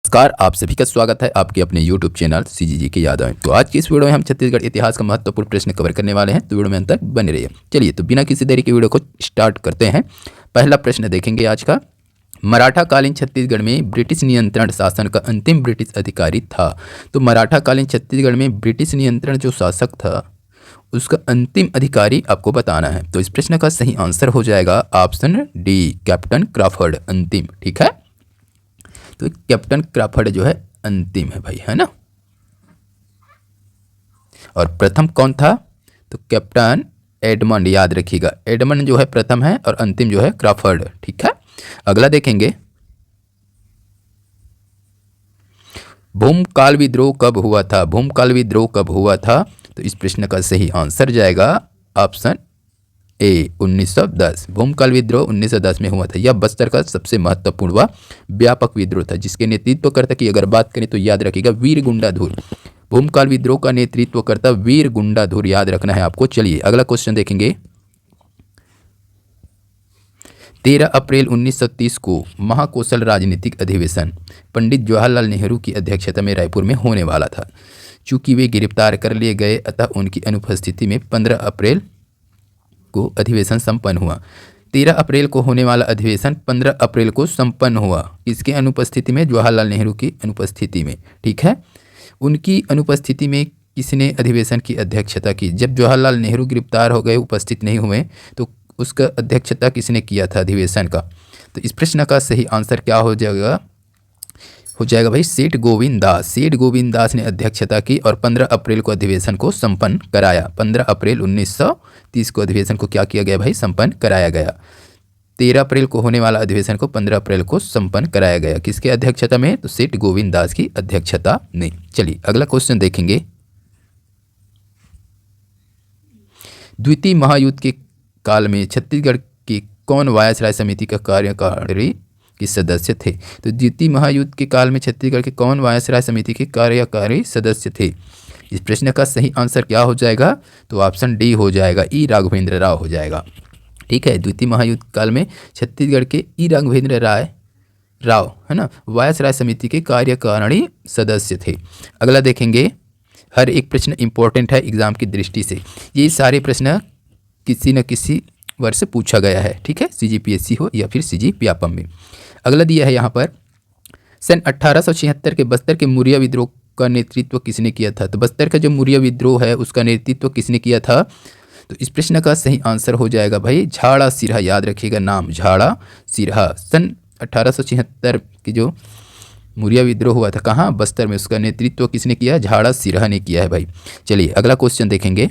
नमस्कार, आप सभी का स्वागत है आपके अपने YouTube चैनल सीजीजी की यादें। तो आज की इस वीडियो में हम छत्तीसगढ़ इतिहास का महत्वपूर्ण प्रश्न कवर करने वाले हैं, तो वीडियो में अंत तक बने रहिए। चलिए तो बिना किसी देरी के वीडियो को स्टार्ट करते हैं। पहला प्रश्न देखेंगे आज का। मराठा कालीन छत्तीसगढ़ में ब्रिटिश नियंत्रण शासन का अंतिम ब्रिटिश अधिकारी था। तो मराठा कालीन छत्तीसगढ़ में ब्रिटिश नियंत्रण जो शासक था उसका अंतिम अधिकारी आपको बताना है। तो इस प्रश्न का सही आंसर हो जाएगा ऑप्शन डी, कैप्टन क्राफर्ड। अंतिम, ठीक है। तो कैप्टन क्राफर्ड जो है अंतिम है भाई, है ना। और प्रथम कौन था? तो कैप्टन एडमंड, याद रखिएगा, एडमंड जो है प्रथम है और अंतिम जो है क्राफर्ड, ठीक है। अगला देखेंगे, भूमकाल विद्रोह कब हुआ था? भूमकाल विद्रोह कब हुआ था? तो इस प्रश्न का सही आंसर जाएगा ऑप्शन ए, 1910। भूमकाल विद्रोह 1910 में हुआ था। यह बस्तर का सबसे महत्वपूर्ण व व्यापक विद्रोह था, जिसके नेतृत्वकर्ता की अगर बात करें तो याद रखिएगा वीर गुंडाधुर। भूमकाल विद्रोह का नेतृत्वकर्ता वीर गुंडाधुर, याद रखना है आपको। चलिए अगला क्वेश्चन देखेंगे। 13 अप्रैल 1930 को महाकौशल राजनीतिक अधिवेशन पंडित जवाहरलाल नेहरू की अध्यक्षता में रायपुर में होने वाला था। चूंकि वे गिरफ्तार कर लिए गए, अतः उनकी अनुपस्थिति में 15 अप्रैल को अधिवेशन संपन्न हुआ। 13 अप्रैल को होने वाला अधिवेशन 15 अप्रैल को संपन्न हुआ। इसके अनुपस्थिति में, जवाहरलाल नेहरू की अनुपस्थिति में, ठीक है। उनकी अनुपस्थिति में किसने अधिवेशन की अध्यक्षता की? जब जवाहरलाल नेहरू गिरफ्तार हो गए, उपस्थित नहीं हुए, तो उसका अध्यक्षता किसने किया था अधिवेशन का? तो इस प्रश्न का सही आंसर क्या हो जाएगा? हो जाएगा भाई सेठ गोविंद दास। सेठ गोविंद दास ने अध्यक्षता की और 15 अप्रैल को अधिवेशन को संपन्न कराया। 15 अप्रैल 1930 को अधिवेशन को क्या किया गया भाई? संपन्न कराया गया। 13 अप्रैल को होने वाला अधिवेशन को 15 अप्रैल को संपन्न कराया गया। किसके अध्यक्षता में? तो सेठ गोविंद दास की अध्यक्षता में। चलिए अगला क्वेश्चन देखेंगे। द्वितीय महायुद्ध के काल में छत्तीसगढ़ के कौन वायसराय समिति का कार्यकारी के सदस्य थे? तो द्वितीय महायुद्ध के काल में छत्तीसगढ़ के कौन वायसराय समिति के कार्यकारी सदस्य थे? इस प्रश्न का सही आंसर क्या हो जाएगा? तो ऑप्शन डी हो जाएगा, ई राघवेंद्र राव हो जाएगा, ठीक है। द्वितीय महायुद्ध काल में छत्तीसगढ़ के ई राघवेंद्र राव, है ना, वायसराय समिति के कार्यकारिणी सदस्य थे। अगला देखेंगे। हर एक प्रश्न इंपॉर्टेंट है एग्जाम की दृष्टि से। ये सारे प्रश्न किसी न किसी वर्ष से पूछा गया है, ठीक है, CGPSC हो या फिर CG व्यापम में। अगला दिया है यहाँ पर, सन 1876 के बस्तर के मुरिया विद्रोह का नेतृत्व किसने किया था? तो बस्तर का जो मुरिया विद्रोह है उसका नेतृत्व किसने किया था? तो इस प्रश्न का सही आंसर हो जाएगा भाई झाड़ा सिरहा, याद रखिएगा नाम, झाड़ा सिरहा। सन 1876 की जो मुरिया विद्रोह हुआ था कहाँ? बस्तर में। उसका नेतृत्व किसने किया? झाड़ा सिरहा ने किया है भाई। चलिए अगला क्वेश्चन देखेंगे।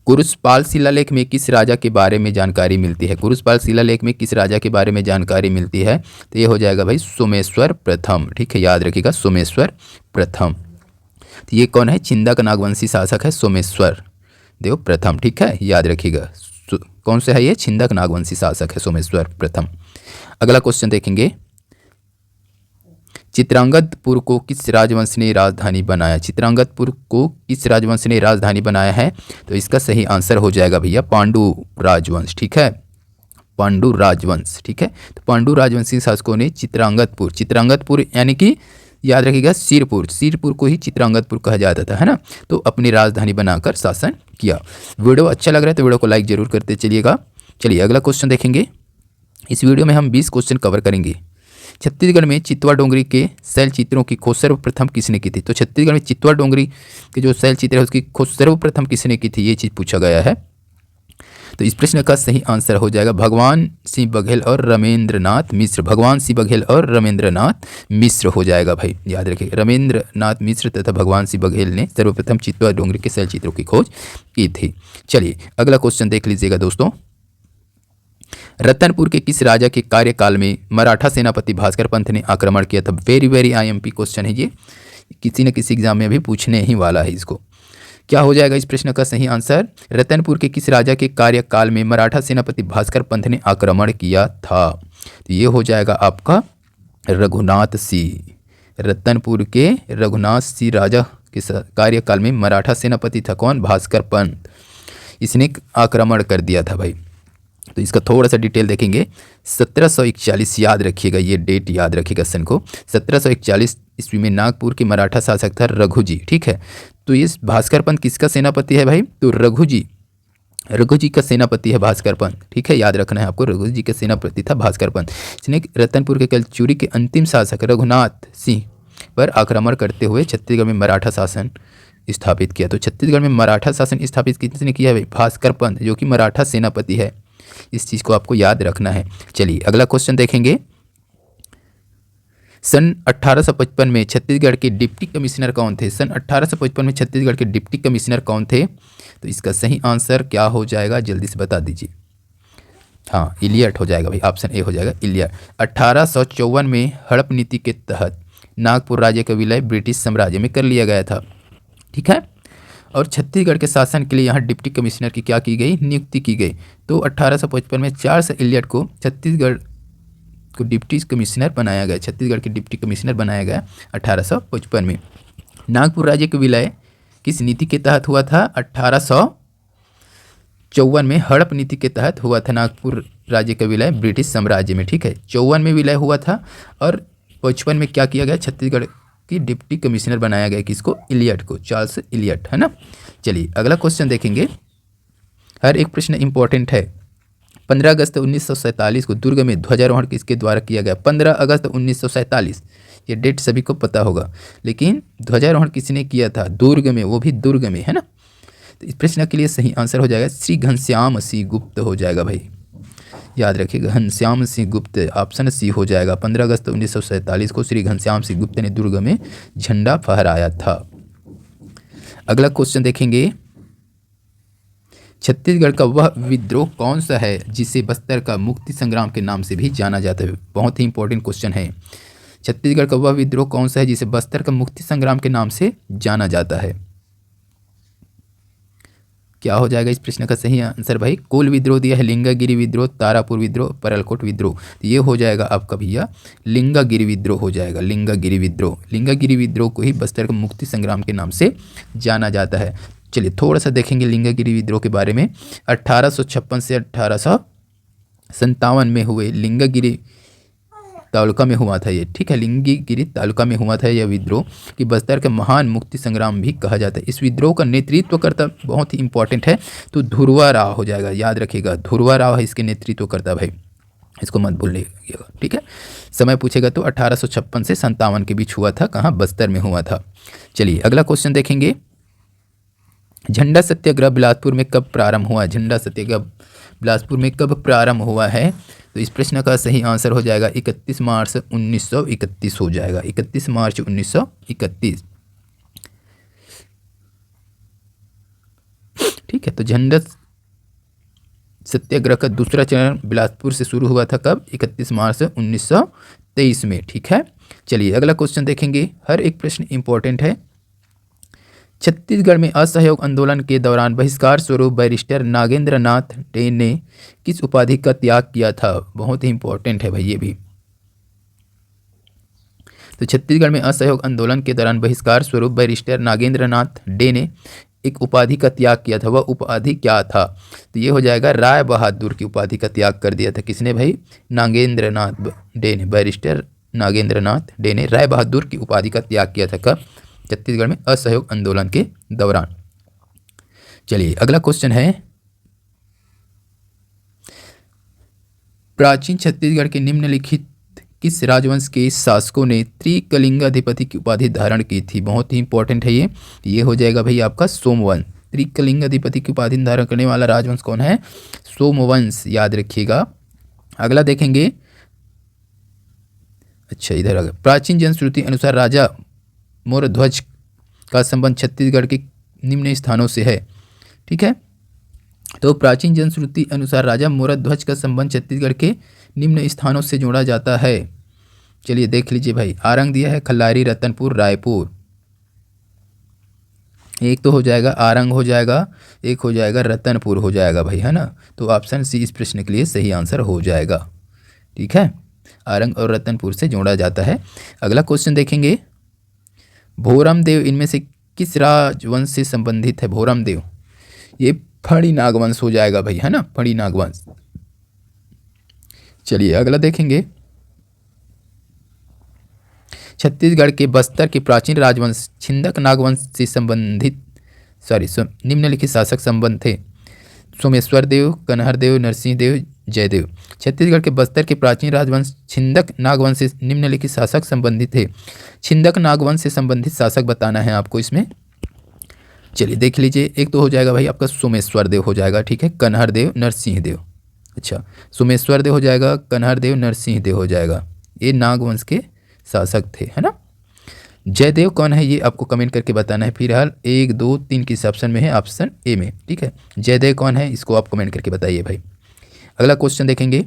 कुरुसपाल शिलालेख में किस राजा के बारे में जानकारी मिलती है? कुरुसपाल शिलालेख में किस राजा के बारे में जानकारी मिलती है? तो ये हो जाएगा भाई सोमेश्वर प्रथम, ठीक है, याद रखिएगा सोमेश्वर प्रथम। तो ये कौन है? छिंदा का नागवंशी शासक है सोमेश्वर देव प्रथम, ठीक है, याद रखिएगा। कौन से है ये? छिंदा का नागवंशी शासक है सोमेश्वर प्रथम। अगला क्वेश्चन देखेंगे। चित्रांगदपुर को किस राजवंश ने राजधानी बनाया? चित्रांगदपुर को किस राजवंश ने राजधानी बनाया है? तो इसका सही आंसर हो जाएगा भैया पांडु राजवंश, ठीक है, पांडु राजवंश, ठीक है। तो पांडु राजवंशी शासकों ने चित्रांगदपुर यानी कि याद रखिएगा सिरपुर को ही चित्रांगदपुर कहा जाता था, है ना, तो अपनी राजधानी बनाकर शासन किया। वीडियो अच्छा लग रहा है तो वीडियो को लाइक जरूर करते चलिएगा। चलिए अगला क्वेश्चन देखेंगे। इस वीडियो में हम 20 क्वेश्चन कवर करेंगे। छत्तीसगढ़ में चितवा डोंगरी के शैल चित्रों की खोज सर्वप्रथम किसने की थी? तो छत्तीसगढ़ में चितवा डोंगरी के जो शैल चित्र है उसकी खोज सर्वप्रथम किसने की थी? ये चीज़ पूछा गया है। तो इस प्रश्न का सही आंसर हो जाएगा भगवान सिंह बघेल और रमेंद्रनाथ मिश्र। भगवान सिंह बघेल और रमेंद्रनाथ मिश्र हो जाएगा भाई, याद रखिए। रमेंद्रनाथ मिश्र तथा भगवान सिंह बघेल ने सर्वप्रथम चितवा डोंगरी के शैल चित्रों की खोज की थी। चलिए अगला क्वेश्चन देख लीजिएगा दोस्तों। रतनपुर के किस राजा के कार्यकाल में मराठा सेनापति भास्कर पंत ने आक्रमण किया था? वेरी IMP क्वेश्चन है ये, किसी न किसी एग्जाम में भी पूछने ही वाला है इसको। क्या हो जाएगा इस प्रश्न का सही आंसर? रतनपुर के किस राजा के कार्यकाल में मराठा सेनापति भास्कर पंत ने आक्रमण किया था? तो ये हो जाएगा आपका रघुनाथ सिंह। रतनपुर के रघुनाथ सिंह राजा के कार्यकाल में मराठा सेनापति था कौन? भास्कर पंत। इसने आक्रमण कर दिया था भाई। तो इसका थोड़ा सा डिटेल देखेंगे। 1741 याद रखिएगा, ये डेट याद रखिएगा सन को। 1741 ईस्वी में नागपुर के मराठा शासक था रघुजी। ठीक है, तो ये भास्कर पंत किसका सेनापति है भाई? तो रघु जी का सेनापति है भास्कर पंत। ठीक है, याद रखना है आपको, रघु जी का सेनापति था भास्कर पंत। इसने रतनपुर के कलचुरी के अंतिम शासक रघुनाथ सिंह पर आक्रमण करते हुए छत्तीसगढ़ में मराठा शासन स्थापित किया। तो छत्तीसगढ़ में मराठा शासन स्थापित किसने किया है भाई? भास्कर पंत, जो कि मराठा सेनापति है। इस चीज़ को आपको याद रखना है। चलिए अगला क्वेश्चन देखेंगे। सन 1855 में छत्तीसगढ़ के डिप्टी कमिश्नर कौन थे? सन 1855 में छत्तीसगढ़ के डिप्टी कमिश्नर कौन थे? तो इसका सही आंसर क्या हो जाएगा, जल्दी से बता दीजिए। हाँ, इलियट हो जाएगा भाई, ऑप्शन ए हो जाएगा इलियट। 1854 में हड़प नीति के तहत नागपुर राज्य का विलय ब्रिटिश साम्राज्य में कर लिया गया था। ठीक है, और छत्तीसगढ़ के शासन के लिए यहाँ डिप्टी कमिश्नर की क्या की गई? नियुक्ति की गई। तो 1855 में चार्ल्स इलियट को छत्तीसगढ़ को डिप्टी कमिश्नर बनाया गया, छत्तीसगढ़ के डिप्टी कमिश्नर बनाया गया 1855 में। नागपुर राज्य का विलय किस नीति के तहत हुआ था? 1854 में हड़प नीति के तहत हुआ था नागपुर राज्य का विलय ब्रिटिश साम्राज्य में। ठीक है, 54 में विलय हुआ था और 55 में क्या किया गया? छत्तीसगढ़ की डिप्टी कमिश्नर बनाया गया किसको? इलियट को, चार्ल्स इलियट, है ना। चलिए अगला क्वेश्चन देखेंगे। हर एक प्रश्न इंपॉर्टेंट है। 15 अगस्त 1947 को दुर्ग में ध्वजारोहण किसके द्वारा किया गया? 15 अगस्त 1947, ये डेट सभी को पता होगा, लेकिन ध्वजारोहण किसने किया था? दुर्ग में, वो भी दुर्ग में, है ना। तो इस प्रश्न के लिए सही आंसर हो जाएगा श्री घनश्याम सिंह गुप्त हो जाएगा भाई, याद रखिएगा, घनश्याम सिंह गुप्त, ऑप्शन सी हो जाएगा। 15 अगस्त 1947 को श्री घनश्याम सिंह गुप्त ने दुर्ग में झंडा फहराया था। अगला क्वेश्चन देखेंगे। छत्तीसगढ़ का वह विद्रोह कौन सा है जिसे बस्तर का मुक्ति संग्राम के नाम से भी जाना जाता है? बहुत ही इंपॉर्टेंट क्वेश्चन है। छत्तीसगढ़ का वह विद्रोह कौन सा है जिसे बस्तर का मुक्ति संग्राम के नाम से जाना जाता है? क्या हो जाएगा इस प्रश्न का सही आंसर भाई? कोल विद्रोह दिया है, लिंगागिरी विद्रोह, तारापुर विद्रोह, परलकोट विद्रोह। तो ये हो जाएगा आपका भैया लिंगागिरी विद्रोह हो जाएगा, लिंगागिरी विद्रोह। लिंगागिरी विद्रोह को ही बस्तर का मुक्ति संग्राम के नाम से जाना जाता है। चलिए थोड़ा सा देखेंगे लिंगागिरी विद्रोह के बारे में। 1856 से 1857 में हुए लिंगागिरी तालुका में हुआ था ये। ठीक है, लिंगागिरी तालुका में हुआ था यह विद्रोह, कि बस्तर का महान मुक्ति संग्राम भी कहा जाता है। इस विद्रोह का नेतृत्व करता, बहुत ही इंपॉर्टेंट है, तो ध्रुवा राव हो जाएगा, याद रखिएगा, ध्रुवा राव है इसके नेतृत्व करता भाई, इसको मत भूलिएगा। ठीक है, समय पूछेगा तो 1856 से 57 के बीच हुआ था, कहाँ? बस्तर में हुआ था। चलिए अगला क्वेश्चन देखेंगे। झंडा सत्याग्रह बिलासपुर में कब प्रारंभ हुआ? झंडा सत्याग्रह बिलासपुर में कब प्रारंभ हुआ है? तो इस प्रश्न का सही आंसर हो जाएगा 31 मार्च 1931 हो जाएगा, 31 मार्च 1931। ठीक है, तो झंडा सत्याग्रह का दूसरा चरण बिलासपुर से शुरू हुआ था, कब? 31 मार्च 1923 में। ठीक है, चलिए अगला क्वेश्चन देखेंगे। हर एक प्रश्न इंपॉर्टेंट है। छत्तीसगढ़ में असहयोग आंदोलन के दौरान बहिष्कार स्वरूप बैरिस्टर नागेंद्र नाथ डे ने किस उपाधि का त्याग किया था? बहुत ही इंपॉर्टेंट है भाई ये भी। तो छत्तीसगढ़ में असहयोग आंदोलन के दौरान बहिष्कार स्वरूप बैरिस्टर नागेंद्र नाथ डे ने एक उपाधि का त्याग किया था, वह उपाधि क्या था? तो ये हो जाएगा राय बहादुर की उपाधि का त्याग कर दिया था। किसने भाई? नागेंद्र नाथ डे ने, बैरिस्टर नागेंद्र नाथ डे ने राय बहादुर की उपाधि का त्याग किया था, कब? छत्तीसगढ़ में असहयोग आंदोलन के दौरान। चलिए अगला क्वेश्चन है। प्राचीन छत्तीसगढ़ के निम्नलिखित किस राजवंश के शासकों ने त्रिकलिंगाधिपति की उपाधि धारण की थी? बहुत ही इंपॉर्टेंट है ये हो जाएगा भाई आपका सोमवंश। त्रिकलिंगाधिपति की उपाधि धारण करने वाला राजवंश कौन है? सोमवंश, याद रखिएगा। अगला देखेंगे। अच्छा इधर अगर प्राचीन जनश्रुति अनुसार राजा मोरध्वज का संबंध छत्तीसगढ़ के निम्न स्थानों से है। ठीक है, तो प्राचीन जनश्रुति अनुसार राजा मोरध्वज का संबंध छत्तीसगढ़ के निम्न स्थानों से जोड़ा जाता है। चलिए देख लीजिए भाई, आरंग दिया है, खल्लारी, रतनपुर, रायपुर। एक तो हो जाएगा आरंग हो जाएगा, एक हो जाएगा रतनपुर हो जाएगा भाई, है ना। तो ऑप्शन सी इस प्रश्न के लिए सही आंसर हो जाएगा। ठीक है, आरंग और रतनपुर से जोड़ा जाता है। अगला क्वेश्चन देखेंगे। भोरम देव इनमें से किस राजवंश से संबंधित है? भोरम देव ये फड़ी नागवंश हो जाएगा भाई, है ना, फड़ी नागवंश। चलिए अगला देखेंगे। छत्तीसगढ़ के बस्तर के प्राचीन राजवंश छिंदक नागवंश से संबंधित निम्नलिखित शासक संबंध थे। सोमेश्वर देव, कन्हर देव, नरसिंह देव, जयदेव। छत्तीसगढ़ के बस्तर के प्राचीन राजवंश छिंदक नागवंश से निम्नलिखित शासक संबंधित थे। छिंदक नागवंश से संबंधित शासक बताना है आपको इसमें। चलिए देख लीजिए, एक तो हो जाएगा भाई आपका सोमेश्वर देव हो जाएगा, ठीक है, कन्हर देव, नरसिंह देव। अच्छा, सोमेश्वर देव हो जाएगा, कन्हर देव, नरसिंह देव हो जाएगा, ये नागवंश के शासक थे, है ना। जयदेव कौन है ये आपको कमेंट करके बताना है। फिलहाल 1, 2, 3 किस ऑप्शन में है, ऑप्शन ए में, ठीक है। जयदेव कौन है इसको आप कमेंट करके बताइए भाई। अगला क्वेश्चन देखेंगे।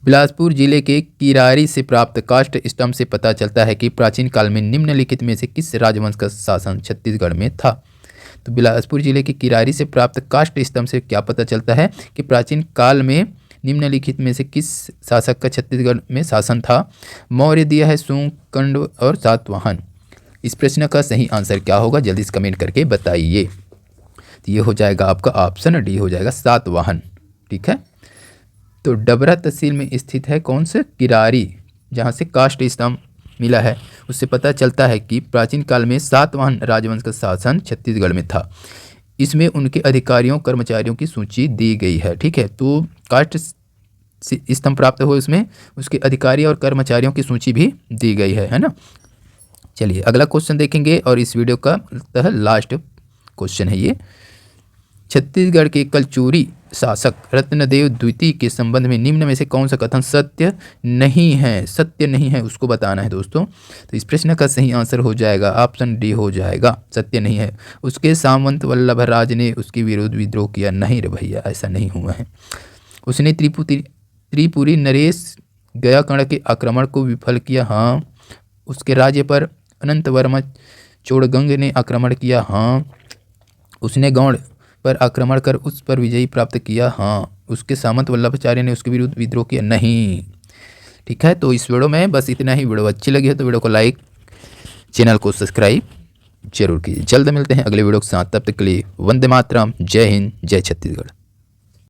बिलासपुर जिले के किरारी से प्राप्त कास्ट स्टम्प से पता चलता है कि प्राचीन काल में निम्नलिखित में से किस राजवंश का शासन छत्तीसगढ़ में था। तो बिलासपुर जिले के किरारी से प्राप्त कास्ट स्तंभ से क्या पता चलता है कि प्राचीन काल में निम्नलिखित में से किस शासक का छत्तीसगढ़ में शासन था। मौर्य दिया है, शुंग, कंड और सातवाहन। इस प्रश्न का सही आंसर क्या होगा जल्दी से कमेंट करके बताइए। तो ये हो जाएगा आपका ऑप्शन डी हो जाएगा, सातवाहन, ठीक है। तो डबरा तहसील में स्थित है कौन से, किरारी, जहाँ से कास्ट स्तंभ मिला है उससे पता चलता है कि प्राचीन काल में सातवाहन राजवंश का शासन छत्तीसगढ़ में था। इसमें उनके अधिकारियों कर्मचारियों की सूची दी गई है, ठीक है। तो कास्ट स्तंभ प्राप्त हुए उसमें उसके अधिकारी और कर्मचारियों की सूची भी दी गई है ना। चलिए अगला क्वेश्चन देखेंगे और इस वीडियो का लास्ट क्वेश्चन है ये। छत्तीसगढ़ के कलचुरी शासक रत्नदेव द्वितीय के संबंध में निम्न में से कौन सा कथन सत्य नहीं है उसको बताना है दोस्तों। तो इस प्रश्न का सही आंसर हो जाएगा ऑप्शन डी हो जाएगा, सत्य नहीं है। उसके सामंत वल्लभराज ने उसके विरुद्ध विद्रोह किया, नहीं रे भैया ऐसा नहीं हुआ है। उसने त्रिपुरी नरेश गयाकर्ण के आक्रमण को विफल किया, हाँ। उसके राज्य पर अनंत वर्मा चोड़गंग ने आक्रमण किया, हाँ। उसने गौड़ पर आक्रमण कर उस पर विजयी प्राप्त किया, हाँ। उसके सामंत वल्लभाचार्य ने उसके विरुद्ध विद्रोह किया, नहीं, ठीक है। तो इस वीडियो में बस इतना ही। वीडियो अच्छी लगी है तो वीडियो को लाइक, चैनल को सब्सक्राइब जरूर कीजिए। जल्द मिलते हैं अगले वीडियो के साथ, तब तक के लिए वंदे मातरम, जय हिंद, जय छत्तीसगढ़।